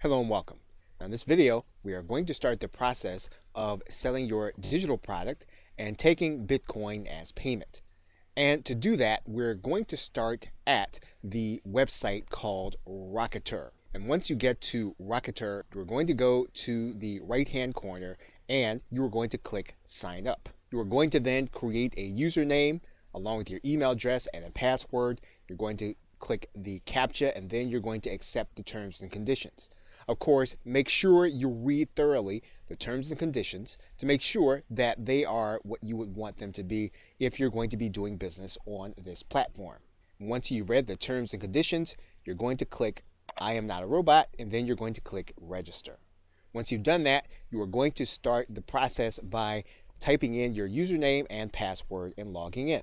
Hello and welcome. Now in this video, we are going to start the process of selling your digital product and taking Bitcoin as payment. And to do that, we're going to start at the website called Rocketer. And once you get to Rocketer, you're going to go to the right-hand corner and you're going to click Sign Up. You are going to then create a username along with your email address and a password. You're going to click the CAPTCHA and then you're going to accept the terms and conditions. Of course, make sure you read thoroughly the terms and conditions to make sure that they are what you would want them to be if you're going to be doing business on this platform. Once you've read the terms and conditions, you're going to click I am not a robot, and then you're going to click register. Once you've done that, you are going to start the process by typing in your username and password and logging in.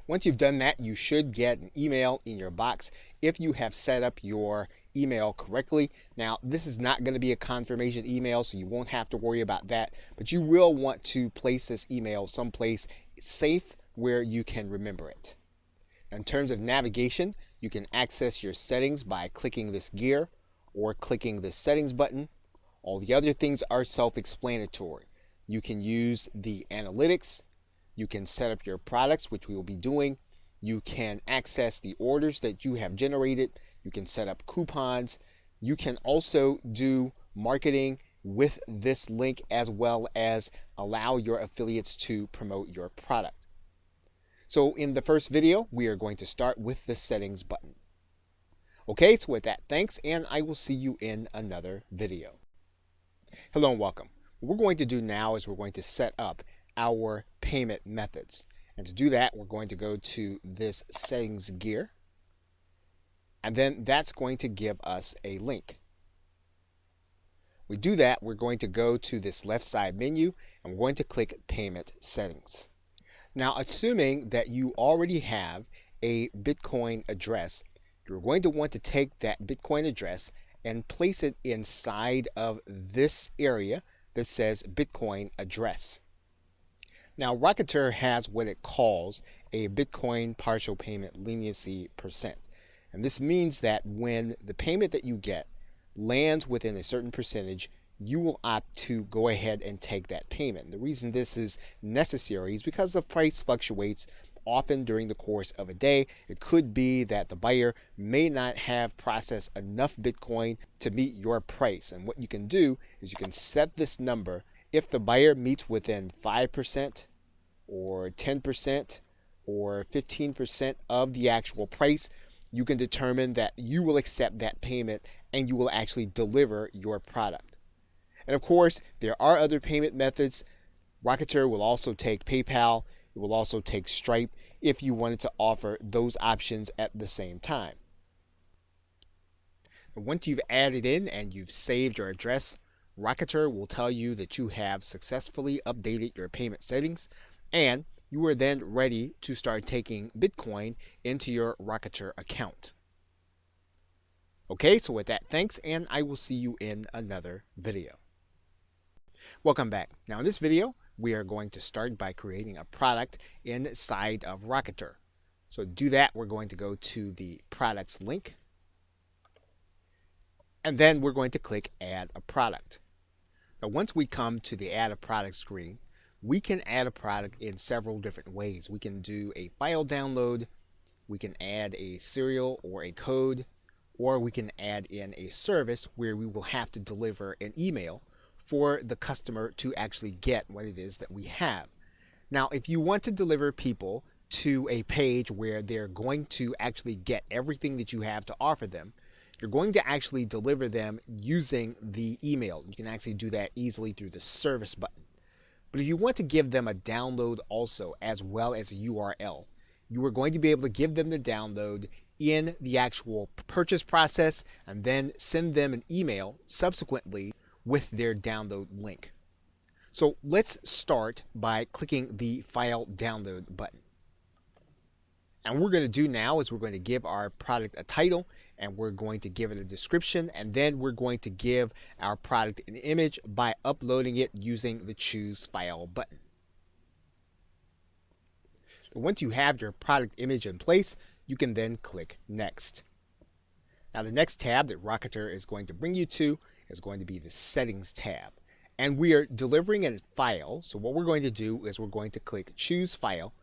Once you've done that, you should get an email in your box if you have set up your email correctly. Now, this is not going to be a confirmation email, so you won't have to worry about that, but you will want to place this email someplace safe where you can remember it. In terms of navigation, you can access your settings by clicking this gear or clicking the settings button. All the other things are self-explanatory. You can use the analytics. You can set up your products, which we will be doing. You can access the orders that you have generated. You can set up coupons. You can also do marketing with this link as well as allow your affiliates to promote your product. So in the first video, we are going to start with the settings button. Okay, so with that, thanks, and I will see you in another video. Hello and welcome. What we're going to do now is we're going to set up our payment methods. And to do that, we're going to go to this settings gear. And then that's going to give us a link. We do that, we're going to go to this left side menu and we're going to click payment settings. Now, assuming that you already have a Bitcoin address, you're going to want to take that Bitcoin address and place it inside of this area that says Bitcoin address. Now, Rocketer has what it calls a Bitcoin partial payment leniency percent. And this means that when the payment that you get lands within a certain percentage, you will opt to go ahead and take that payment. And the reason this is necessary is because the price fluctuates often during the course of a day. It could be that the buyer may not have processed enough Bitcoin to meet your price. And what you can do is you can set this number. If the buyer meets within 5% or 10% or 15% of the actual price, you can determine that you will accept that payment and you will actually deliver your product. And of course, there are other payment methods. Rocketer will also take PayPal. It will also take Stripe if you wanted to offer those options at the same time. And once you've added in and you've saved your address, Rocketer will tell you that you have successfully updated your payment settings and you are then ready to start taking Bitcoin into your Rocketer account. Okay, so with that, thanks, and I will see you in another video. Welcome back. Now in this video, we are going to start by creating a product inside of Rocketer. So to do that, we're going to go to the products link, and then we're going to click Add a Product. Now once we come to the Add a Product screen, we can add a product in several different ways. We can do a file download, we can add a serial or a code, or we can add in a service where we will have to deliver an email for the customer to actually get what it is that we have. Now, if you want to deliver people to a page where they're going to actually get everything that you have to offer them, you're going to actually deliver them using the email. You can actually do that easily through the service button. But if you want to give them a download also, as well as a URL, you are going to be able to give them the download in the actual purchase process and then send them an email subsequently with their download link. So let's start by clicking the file download button. And what we're going to do now is we're going to give our product a title and we're going to give it a description, and then we're going to give our product an image by uploading it using the Choose File button. So once you have your product image in place, you can then click Next. Now the next tab that Rocketer is going to bring you to is going to be the Settings tab. And we are delivering a file, so what we're going to do is we're going to click Choose File,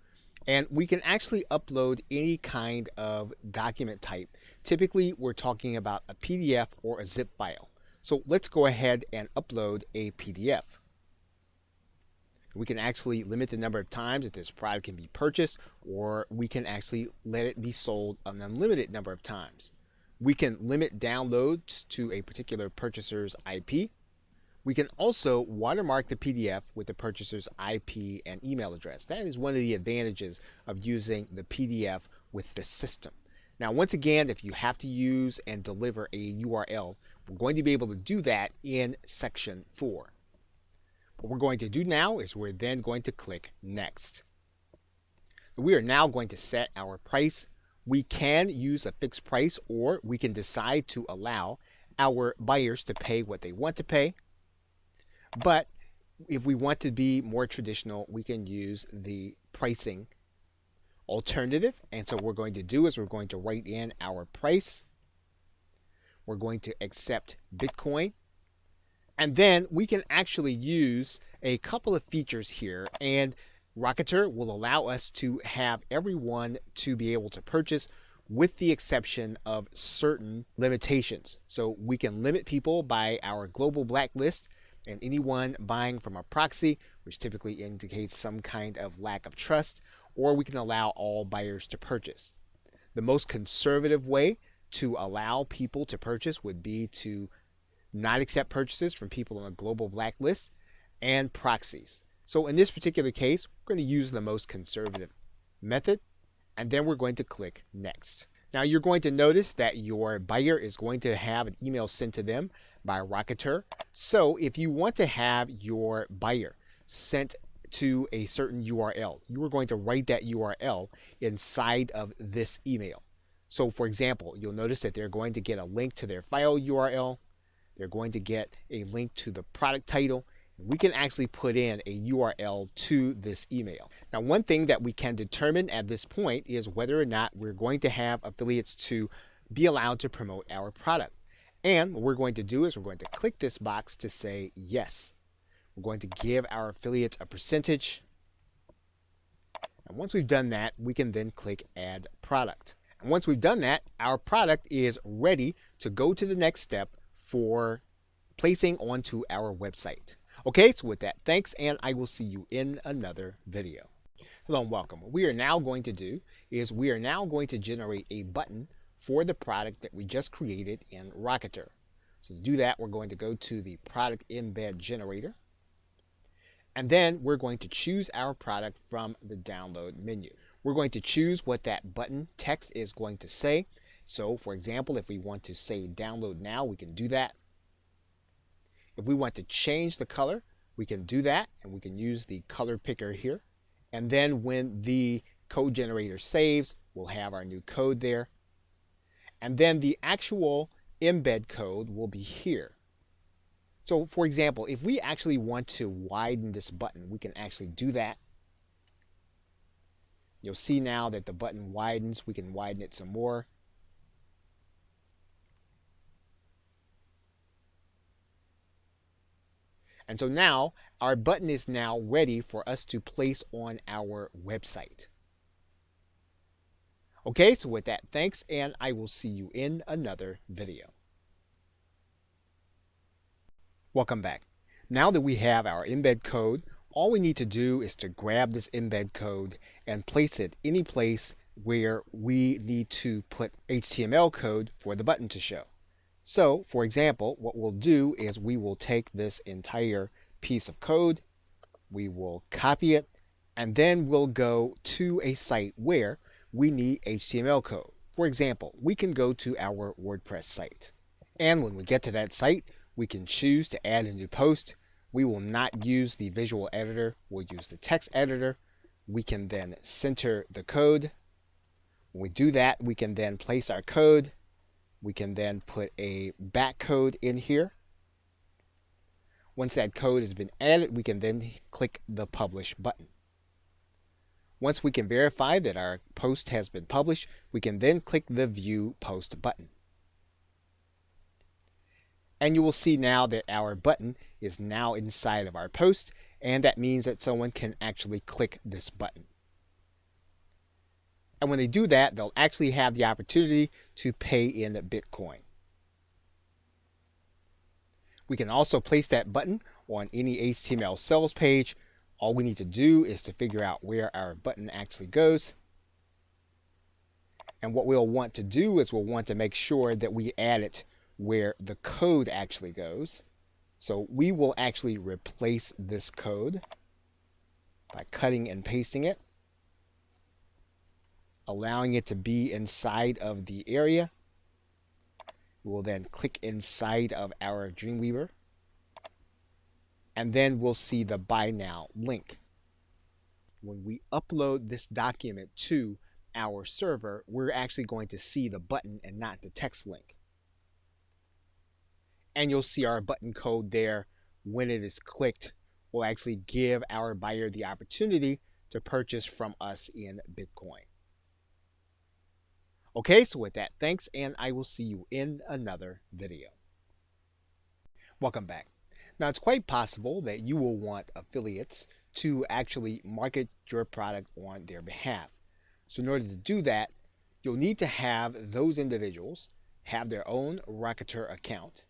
and we can actually upload any kind of document type. Typically, we're talking about a PDF or a zip file. So let's go ahead and upload a PDF. We can actually limit the number of times that this product can be purchased, or we can actually let it be sold an unlimited number of times. We can limit downloads to a particular purchaser's IP. We can also watermark the PDF with the purchaser's IP and email address. That is one of the advantages of using the PDF with the system. Now, once again, if you have to use and deliver a URL, we're going to be able to do that in section 4. What we're going to do now is we're then going to click Next. We are now going to set our price. We can use a fixed price, or we can decide to allow our buyers to pay what they want to pay. But if we want to be more traditional, we can use the pricing alternative. And so what we're going to do is we're going to write in our price. We're going to accept Bitcoin. And then we can actually use a couple of features here, and Rocketer will allow us to have everyone to be able to purchase, with the exception of certain limitations. So we can limit people by our global blacklist, and anyone buying from a proxy, which typically indicates some kind of lack of trust, or we can allow all buyers to purchase. The most conservative way to allow people to purchase would be to not accept purchases from people on a global blacklist and proxies. So in this particular case, we're going to use the most conservative method, and then we're going to click Next. Now you're going to notice that your buyer is going to have an email sent to them by Rocketer. So if you want to have your buyer sent to a certain URL, you are going to write that URL inside of this email. So for example, you'll notice that they're going to get a link to their file URL. They're going to get a link to the product title. We can actually put in a URL to this email. Now, one thing that we can determine at this point is whether or not we're going to have affiliates to be allowed to promote our product. And what we're going to do is we're going to click this box to say yes. We're going to give our affiliates a percentage. And once we've done that, we can then click Add Product. And once we've done that, our product is ready to go to the next step for placing onto our website. Okay, so with that, thanks, and I will see you in another video. Hello and welcome. What we are now going to do is we are now going to generate a button for the product that we just created in Rocketer. So to do that, we're going to go to the product embed generator, and then we're going to choose our product from the download menu. We're going to choose what that button text is going to say. So for example, if we want to say download now, we can do that. If we want to change the color, we can do that, and we can use the color picker here. And then when the code generator saves, we'll have our new code there. And then the actual embed code will be here. So for example, if we actually want to widen this button, we can actually do that. You'll see now that the button widens. We can widen it some more. And so now our button is now ready for us to place on our website. Okay, so with that, thanks, and I will see you in another video. Welcome back. Now that we have our embed code, all we need to do is to grab this embed code and place it any place where we need to put HTML code for the button to show. So, for example, what we'll do is we will take this entire piece of code, we will copy it, and then we'll go to a site where we need HTML code. For example, we can go to our WordPress site. And when we get to that site, we can choose to add a new post. We will not use the visual editor, we'll use the text editor. We can then center the code. When we do that, we can then place our code. We can then put a back code in here. Once that code has been added, we can then click the Publish button. Once we can verify that our post has been published, we can then click the View Post button. And you will see now that our button is now inside of our post, and that means that someone can actually click this button. And when they do that, they'll actually have the opportunity to pay in Bitcoin. We can also place that button on any HTML sales page. All we need to do is to figure out where our button actually goes. And what we'll want to do is we'll want to make sure that we add it where the code actually goes. So we will actually replace this code by cutting and pasting it, allowing it to be inside of the area. We will then click inside of our Dreamweaver, and then we'll see the Buy Now link. When we upload this document to our server, we're actually going to see the button and not the text link. And you'll see our button code there. When it is clicked, will actually give our buyer the opportunity to purchase from us in Bitcoin. Okay, so with that, thanks, and I will see you in another video. Welcome back. Now, it's quite possible that you will want affiliates to actually market your product on their behalf. So in order to do that, you'll need to have those individuals have their own Rocketer account,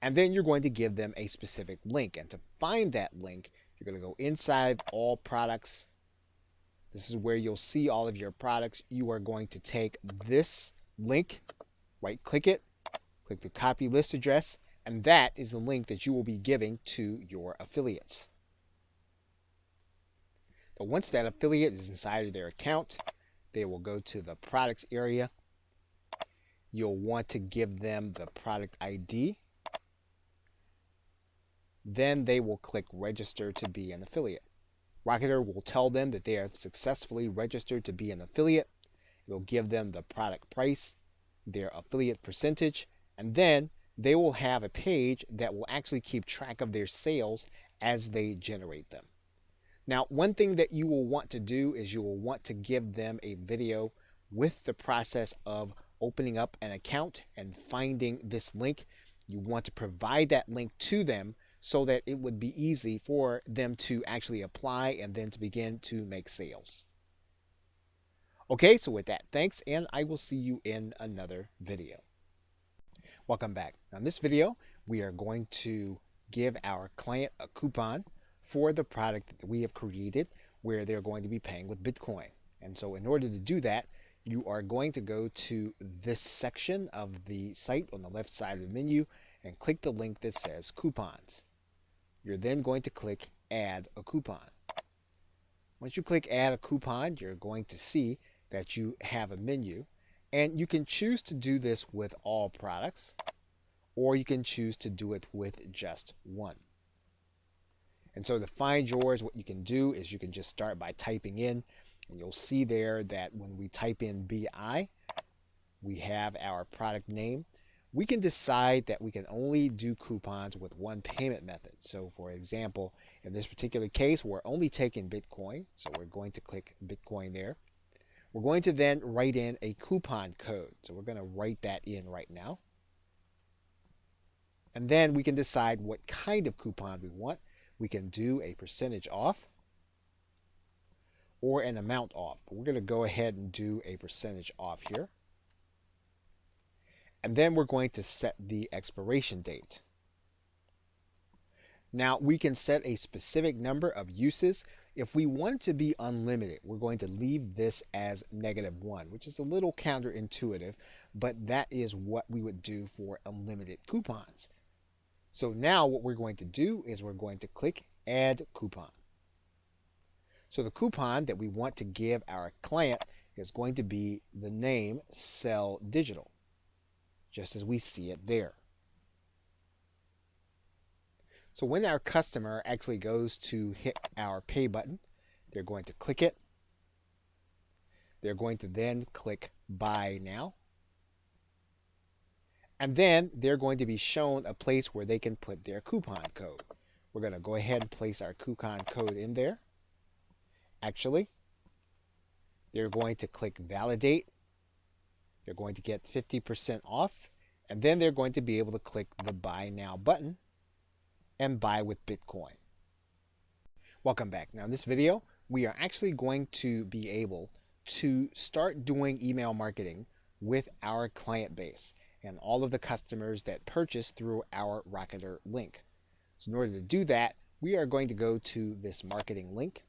and then you're going to give them a specific link. And to find that link, you're going to go inside All Products. This is where you'll see all of your products. You are going to take this link, right-click it, click the copy list address, and that is the link that you will be giving to your affiliates. So once that affiliate is inside of their account, they will go to the products area. You'll want to give them the product ID. Then they will click register to be an affiliate. Rocketer will tell them that they have successfully registered to be an affiliate. It'll give them the product price, their affiliate percentage, and then they will have a page that will actually keep track of their sales as they generate them. Now, one thing that you will want to do is you will want to give them a video with the process of opening up an account and finding this link. You want to provide that link to them so that it would be easy for them to actually apply and then to begin to make sales. Okay, so with that, thanks, and I will see you in another video. Welcome back. Now in this video, we are going to give our client a coupon for the product that we have created where they're going to be paying with Bitcoin. And so in order to do that, you are going to go to this section of the site on the left side of the menu and click the link that says coupons. You're then going to click add a coupon. Once you click add a coupon, you're going to see that you have a menu, and you can choose to do this with all products, or you can choose to do it with just one. And so to find yours, what you can do is you can just start by typing in, and you'll see there that when we type in BI, we have our product name. We can decide that we can only do coupons with one payment method. So for example, in this particular case, we're only taking Bitcoin. So we're going to click Bitcoin there. We're going to then write in a coupon code. So we're going to write that in right now. And then we can decide what kind of coupon we want. We can do a percentage off or an amount off. But we're going to go ahead and do a percentage off here. And then we're going to set the expiration date. Now we can set a specific number of uses. If we want it to be unlimited, we're going to leave this as -1, which is a little counterintuitive, but that is what we would do for unlimited coupons. So now what we're going to do is we're going to click add coupon. So the coupon that we want to give our client is going to be the name Sell Digital, just as we see it there. So when our customer actually goes to hit our pay button, they're going to click it. They're going to then click Buy Now. And then they're going to be shown a place where they can put their coupon code. We're going to go ahead and place our coupon code in there. Actually, they're going to click Validate. They're going to get 50% off, And then they're going to be able to click the Buy Now button and buy with Bitcoin. Welcome back. Now in this video, we are actually going to be able to start doing email marketing with our client base and all of the customers that purchase through our Rocketer link. So in order to do that, we are going to go to this marketing link.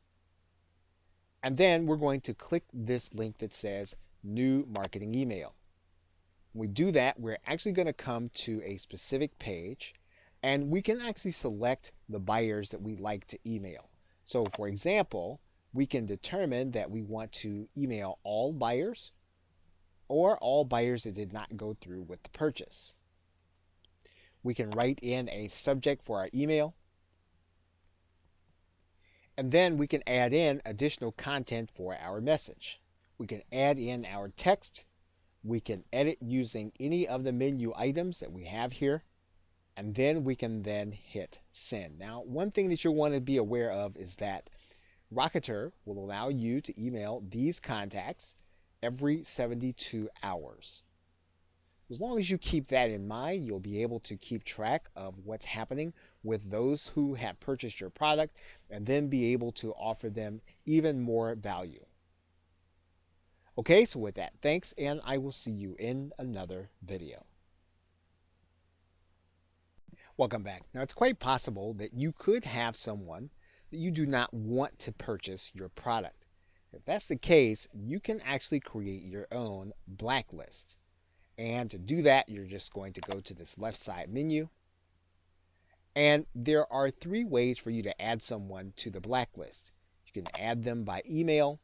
And then we're going to click this link that says New Marketing Email. When we do that, we're actually going to come to a specific page, and we can actually select the buyers that we like to email. So for example, we can determine that we want to email all buyers or all buyers that did not go through with the purchase. We can write in a subject for our email, and then we can add in additional content for our message. We can add in our text. We can edit using any of the menu items that we have here, and then we can then hit send. Now, one thing that you'll want to be aware of is that Rocketer will allow you to email these contacts every 72 hours. As long as you keep that in mind, you'll be able to keep track of what's happening with those who have purchased your product and then be able to offer them even more value. Okay, so with that, thanks, and I will see you in another video. Welcome back. Now, it's quite possible that you could have someone that you do not want to purchase your product. If that's the case, you can actually create your own blacklist. And to do that, you're just going to go to this left side menu. And there are 3 ways for you to add someone to the blacklist. You can add them by email,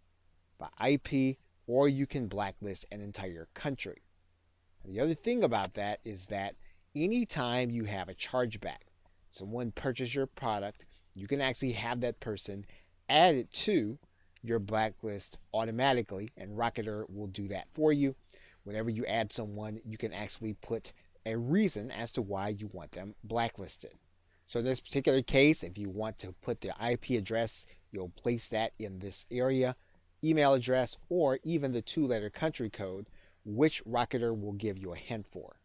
by IP, or you can blacklist an entire country. The other thing about that is that anytime you have a chargeback, someone purchased your product, you can actually have that person added to your blacklist automatically, and Rocketer will do that for you. Whenever you add someone, you can actually put a reason as to why you want them blacklisted. So in this particular case, if you want to put their IP address, you'll place that in this area, email address, or even the 2-letter country code, which Rocketer will give you a hint for.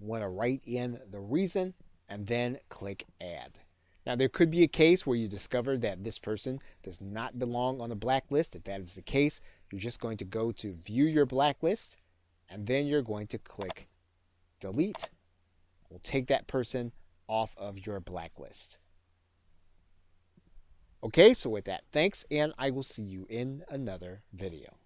You want to write in the reason and then click add. Now, there could be a case where you discover that this person does not belong on the blacklist. If that is the case, you're just going to go to view your blacklist, and then you're going to click delete. We'll take that person off of your blacklist. Okay, so with that, thanks, and I will see you in another video.